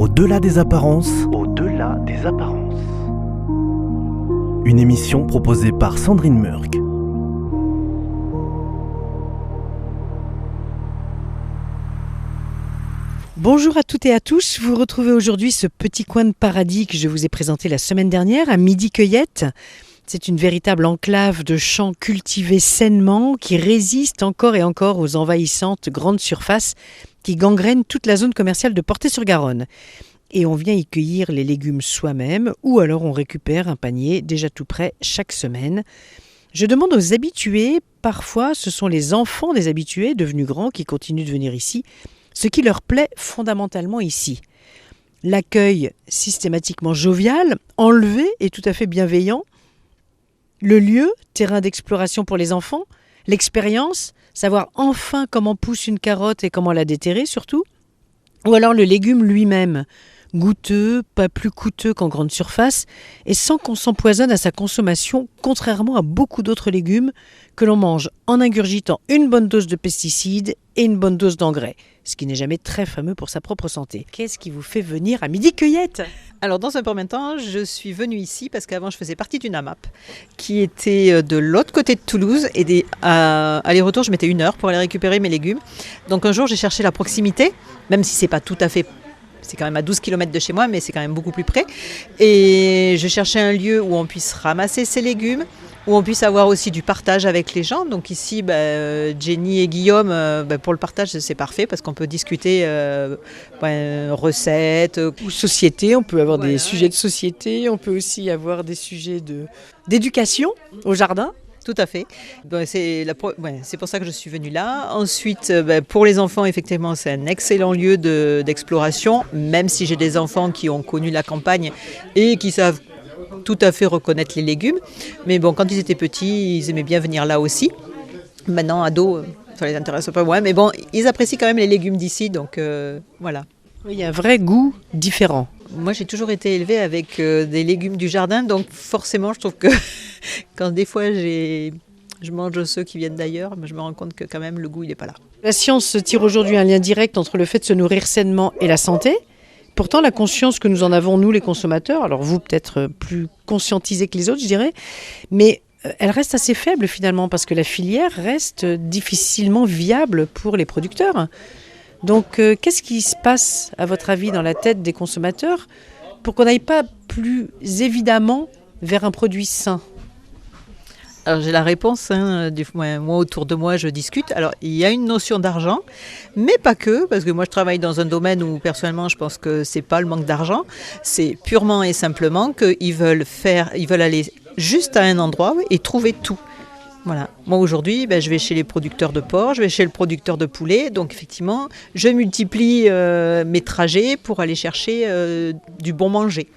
Au-delà des apparences. Au-delà des apparences. Une émission proposée par Sandrine Murk. Bonjour à toutes et à tous, vous retrouvez aujourd'hui ce petit coin de paradis que je vous ai présenté la semaine dernière à Midi Cueillette. C'est une véritable enclave de champs cultivés sainement qui résiste encore et encore aux envahissantes grandes surfaces qui gangrènent toute la zone commerciale de Portet-sur-Garonne. Et on vient y cueillir les légumes soi-même ou alors on récupère un panier déjà tout prêt chaque semaine. Je demande aux habitués, parfois ce sont les enfants des habitués devenus grands qui continuent de venir ici, ce qui leur plaît fondamentalement ici. L'accueil systématiquement jovial, enlevé et tout à fait bienveillant. Le lieu, terrain d'exploration pour les enfants. L'expérience, savoir enfin comment pousse une carotte et comment la déterrer surtout. Ou alors le légume lui-même, goûteux, pas plus coûteux qu'en grande surface et sans qu'on s'empoisonne à sa consommation, contrairement à beaucoup d'autres légumes que l'on mange en ingurgitant une bonne dose de pesticides et une bonne dose d'engrais, ce qui n'est jamais très fameux pour sa propre santé. Qu'est-ce qui vous fait venir à Midi Cueillette ? Alors dans un premier temps, je suis venue ici parce qu'avant je faisais partie d'une AMAP qui était de l'autre côté de Toulouse et aller-retour je mettais 1 heure pour aller récupérer mes légumes. Donc un jour j'ai cherché la proximité, même si c'est pas tout à fait, c'est quand même à 12 km de chez moi, mais c'est quand même beaucoup plus près. Et je cherchais un lieu où on puisse ramasser ces légumes, où on puisse avoir aussi du partage avec les gens. Donc ici, Jenny et Guillaume, pour le partage, c'est parfait parce qu'on peut discuter recettes. Ou société, on peut avoir des sujets de société, on peut aussi avoir des sujets d'éducation au jardin. Tout à fait. C'est pour ça que je suis venue là. Ensuite, pour les enfants, effectivement, c'est un excellent lieu d'exploration, même si j'ai des enfants qui ont connu la campagne et qui savent tout à fait reconnaître les légumes. Mais bon, quand ils étaient petits, ils aimaient bien venir là aussi. Maintenant, ados, ça les intéresse pas moins. Mais bon, ils apprécient quand même les légumes d'ici, donc voilà. Il y a un vrai goût différent. Moi, j'ai toujours été élevée avec des légumes du jardin, donc forcément, je trouve que quand des fois je mange ceux qui viennent d'ailleurs, je me rends compte que quand même le goût, il n'est pas là. La science tire aujourd'hui un lien direct entre le fait de se nourrir sainement et la santé. Pourtant, la conscience que nous en avons, nous les consommateurs, alors vous peut-être plus conscientisés que les autres, je dirais, mais elle reste assez faible finalement parce que la filière reste difficilement viable pour les producteurs. Donc, qu'est-ce qui se passe, à votre avis, dans la tête des consommateurs pour qu'on n'aille pas plus évidemment vers un produit sain ? Alors j'ai la réponse, moi autour de moi je discute. Alors il y a une notion d'argent, mais pas que, parce que moi je travaille dans un domaine où personnellement je pense que c'est pas le manque d'argent, c'est purement et simplement qu'ils veulent aller juste à un endroit et trouver tout. Voilà. Moi aujourd'hui, je vais chez les producteurs de porc, je vais chez le producteur de poulet, donc effectivement, je multiplie mes trajets pour aller chercher du bon manger.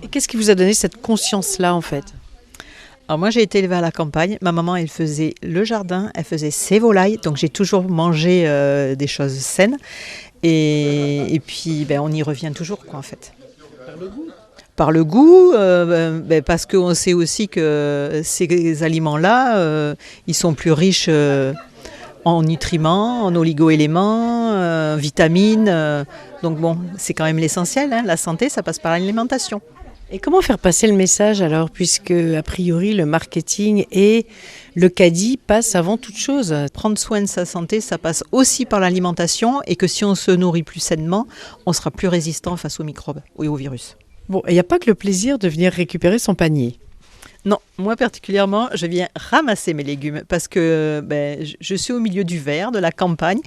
Et qu'est-ce qui vous a donné cette conscience-là en fait ? Alors moi j'ai été élevée à la campagne, ma maman elle faisait le jardin, elle faisait ses volailles, donc j'ai toujours mangé des choses saines et puis on y revient toujours quoi en fait. Par le goût, parce qu'on sait aussi que ces aliments-là, ils sont plus riches en nutriments, en oligo-éléments, vitamines. Donc bon, c'est quand même l'essentiel, la santé, ça passe par l'alimentation. Et comment faire passer le message alors, puisque a priori le marketing et le caddie passent avant toute chose ? Prendre soin de sa santé, ça passe aussi par l'alimentation et que si on se nourrit plus sainement, on sera plus résistant face aux microbes et aux virus. Bon, il n'y a pas que le plaisir de venir récupérer son panier. Non, moi particulièrement, je viens ramasser mes légumes parce que je suis au milieu du vert, de la campagne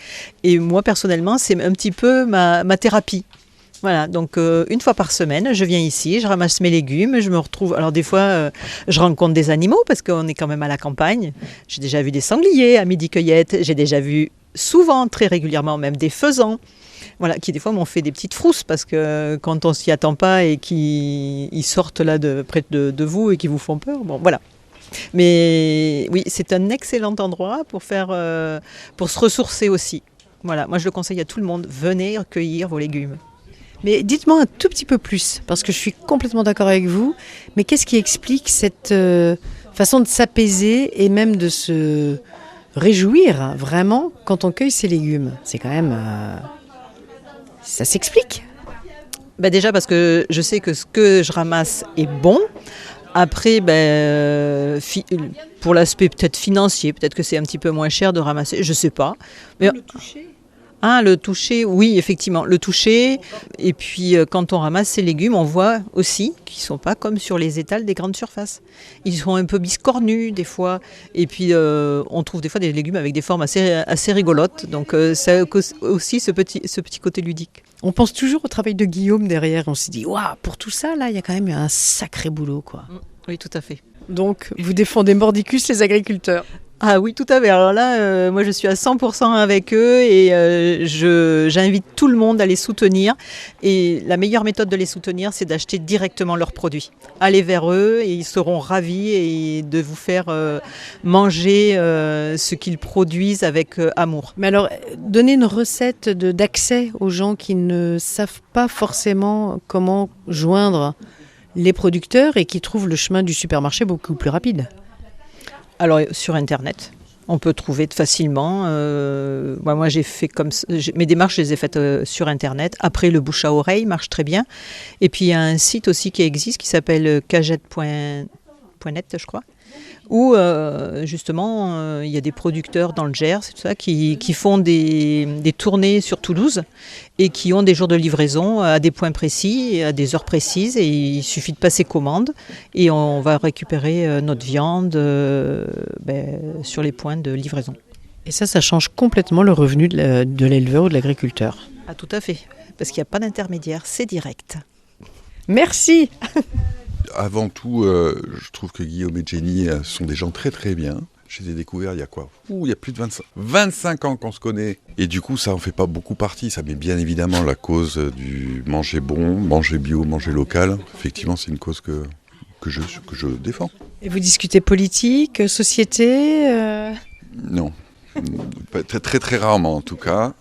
et moi personnellement, c'est un petit peu ma thérapie. Voilà, donc 1 fois par semaine, je viens ici, je ramasse mes légumes, je me retrouve... Alors des fois, je rencontre des animaux parce qu'on est quand même à la campagne. J'ai déjà vu des sangliers à Midi Cueillette, j'ai déjà vu souvent, très régulièrement même, des faisans. Voilà, qui des fois m'ont fait des petites frousses parce que quand on s'y attend pas et qu'ils sortent là près de vous et qu'ils vous font peur, bon voilà. Mais oui, c'est un excellent endroit pour se ressourcer aussi. Voilà, moi je le conseille à tout le monde, venez recueillir vos légumes. Mais dites-moi un tout petit peu plus, parce que je suis complètement d'accord avec vous, mais qu'est-ce qui explique cette façon de s'apaiser et même de se réjouir vraiment quand on cueille ses légumes ? C'est quand même... ça s'explique ? Déjà parce que je sais que ce que je ramasse est bon. Après, pour l'aspect peut-être financier, peut-être que c'est un petit peu moins cher de ramasser, je ne sais pas. Mais, le toucher. Le toucher, oui, effectivement, le toucher. Et puis, quand on ramasse ces légumes, on voit aussi qu'ils ne sont pas comme sur les étals des grandes surfaces. Ils sont un peu biscornus, des fois. Et puis, on trouve des fois des légumes avec des formes assez rigolotes. Donc, ça a aussi ce petit côté ludique. On pense toujours au travail de Guillaume derrière. On s'est dit, waouh, pour tout ça, là, il y a quand même un sacré boulot, quoi. Oui, tout à fait. Donc, vous défendez mordicus les agriculteurs. Ah oui, tout à fait. Alors là, moi je suis à 100% avec eux et j'invite tout le monde à les soutenir. Et la meilleure méthode de les soutenir, c'est d'acheter directement leurs produits. Allez vers eux et ils seront ravis et de vous faire manger ce qu'ils produisent avec amour. Mais alors, donnez une recette d'accès aux gens qui ne savent pas forcément comment joindre les producteurs et qui trouvent le chemin du supermarché beaucoup plus rapide. Alors sur Internet, on peut trouver facilement. Moi j'ai fait comme ça, mes démarches je les ai faites sur Internet. Après le bouche à oreille marche très bien. Et puis il y a un site aussi qui existe qui s'appelle cagette.net je crois. Où justement il y a des producteurs dans le Gers et tout ça, qui font des tournées sur Toulouse et qui ont des jours de livraison à des points précis, à des heures précises et il suffit de passer commande et on va récupérer notre viande sur les points de livraison. Et ça change complètement le revenu de l'éleveur ou de l'agriculteur. Ah, tout à fait, parce qu'il n'y a pas d'intermédiaire, c'est direct. Merci. Avant tout, je trouve que Guillaume et Jenny sont des gens très très bien. Je les ai découverts il y a quoi ? Il y a plus de 25 ans qu'on se connaît. Et du coup, ça en fait pas beaucoup partie. Ça met bien évidemment la cause du manger bon, manger bio, manger local. Effectivement, c'est une cause que je défends. Et vous discutez politique, société Non. Très, très très rarement en tout cas.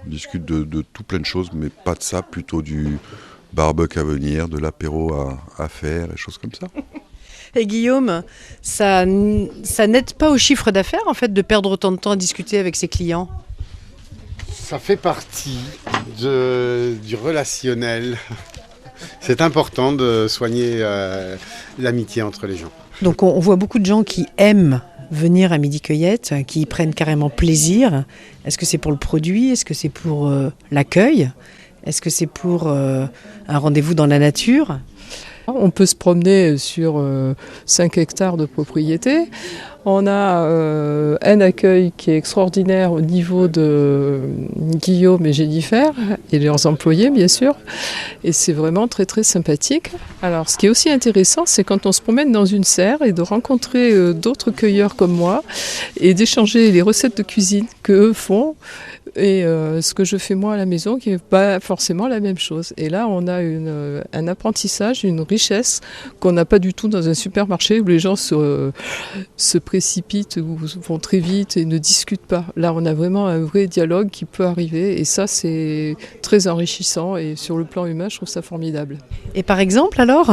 On discute de tout plein de choses, mais pas de ça, plutôt du barbecue à venir, de l'apéro à faire, et choses comme ça. Et Guillaume, ça n'aide pas au chiffre d'affaires en fait de perdre autant de temps à discuter avec ses clients ? Ça fait partie du relationnel. C'est important de soigner l'amitié entre les gens. Donc on voit beaucoup de gens qui aiment venir à Midi Cueillette, qui y prennent carrément plaisir. Est-ce que c'est pour le produit ? Est-ce que c'est pour l'accueil ? Est-ce que c'est pour un rendez-vous dans la nature ? On peut se promener sur 5 hectares de propriété. On a un accueil qui est extraordinaire au niveau de Guillaume et Jennifer et leurs employés, bien sûr. Et c'est vraiment très, très sympathique. Alors, ce qui est aussi intéressant, c'est quand on se promène dans une serre et de rencontrer d'autres cueilleurs comme moi et d'échanger les recettes de cuisine qu'eux font et ce que je fais moi à la maison, qui n'est pas forcément la même chose. Et là, on a un apprentissage, une richesse qu'on n'a pas du tout dans un supermarché où les gens se précipitent ou vont très vite et ne discutent pas. Là, on a vraiment un vrai dialogue qui peut arriver et ça, c'est très enrichissant et sur le plan humain, je trouve ça formidable. Et par exemple, alors ?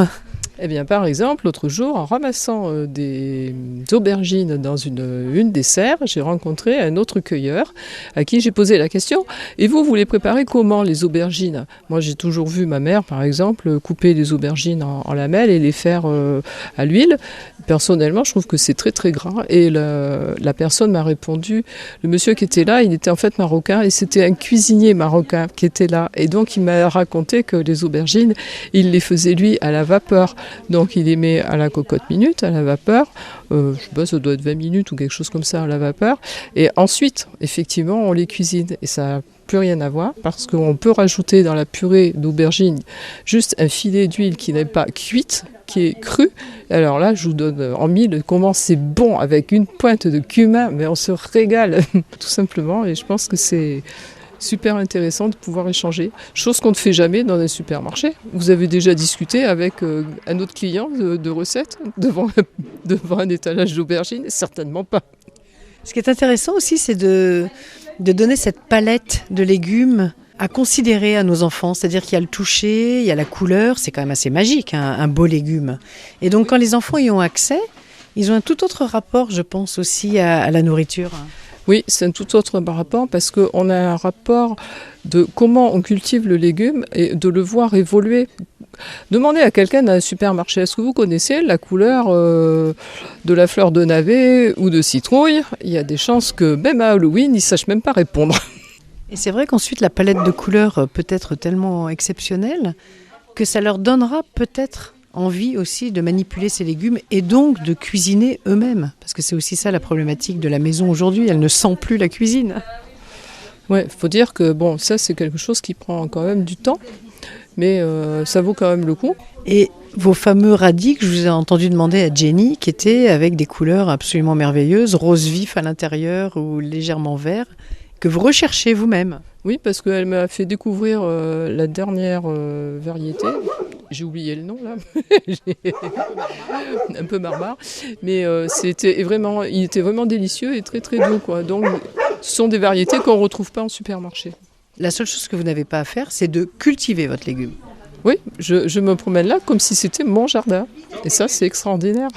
Eh bien, par exemple, l'autre jour, en ramassant des aubergines dans une des serres, j'ai rencontré un autre cueilleur à qui j'ai posé la question « Et vous les préparez comment, les aubergines ?» Moi, j'ai toujours vu ma mère, par exemple, couper les aubergines en lamelles et les faire à l'huile. Personnellement, je trouve que c'est très, très gras. Et la personne m'a répondu, le monsieur qui était là, il était en fait marocain et c'était un cuisinier marocain qui était là. Et donc, il m'a raconté que les aubergines, il les faisait, lui, à la vapeur. Donc il les met à la cocotte minute, à la vapeur, je sais pas, ça doit être 20 minutes ou quelque chose comme ça à la vapeur. Et ensuite, effectivement, on les cuisine et ça n'a plus rien à voir parce qu'on peut rajouter dans la purée d'aubergine juste un filet d'huile qui n'est pas cuite, qui est cru. Alors là, je vous donne en mille comment c'est bon avec une pointe de cumin, mais on se régale tout simplement et je pense que c'est super intéressant de pouvoir échanger, chose qu'on ne fait jamais dans un supermarché. Vous avez déjà discuté avec un autre client de recettes devant un étalage d'aubergines ? Certainement pas. Ce qui est intéressant aussi, c'est de donner cette palette de légumes à considérer à nos enfants. C'est-à-dire qu'il y a le toucher, il y a la couleur, c'est quand même assez magique, un beau légume. Et donc quand les enfants y ont accès, ils ont un tout autre rapport, je pense, aussi à la nourriture. Oui, c'est un tout autre rapport parce qu'on a un rapport de comment on cultive le légume et de le voir évoluer. Demandez à quelqu'un d'un supermarché, est-ce que vous connaissez la couleur de la fleur de navet ou de citrouille? Il y a des chances que même à Halloween, ils ne sachent même pas répondre. Et c'est vrai qu'ensuite la palette de couleurs peut être tellement exceptionnelle que ça leur donnera peut-être envie aussi de manipuler ces légumes et donc de cuisiner eux-mêmes. Parce que c'est aussi ça la problématique de la maison aujourd'hui, elle ne sent plus la cuisine. Ouais, faut dire que bon, ça c'est quelque chose qui prend quand même du temps, mais ça vaut quand même le coup. Et vos fameux radis que je vous ai entendu demander à Jenny, qui étaient avec des couleurs absolument merveilleuses, rose vif à l'intérieur ou légèrement vert, que vous recherchez vous-même. Oui, parce qu'elle m'a fait découvrir la dernière variété. J'ai oublié le nom là, un peu barbare, mais il était vraiment délicieux et très très doux, quoi. Donc ce sont des variétés qu'on ne retrouve pas en supermarché. La seule chose que vous n'avez pas à faire, c'est de cultiver votre légume. Oui, je me promène là comme si c'était mon jardin. Et ça, c'est extraordinaire.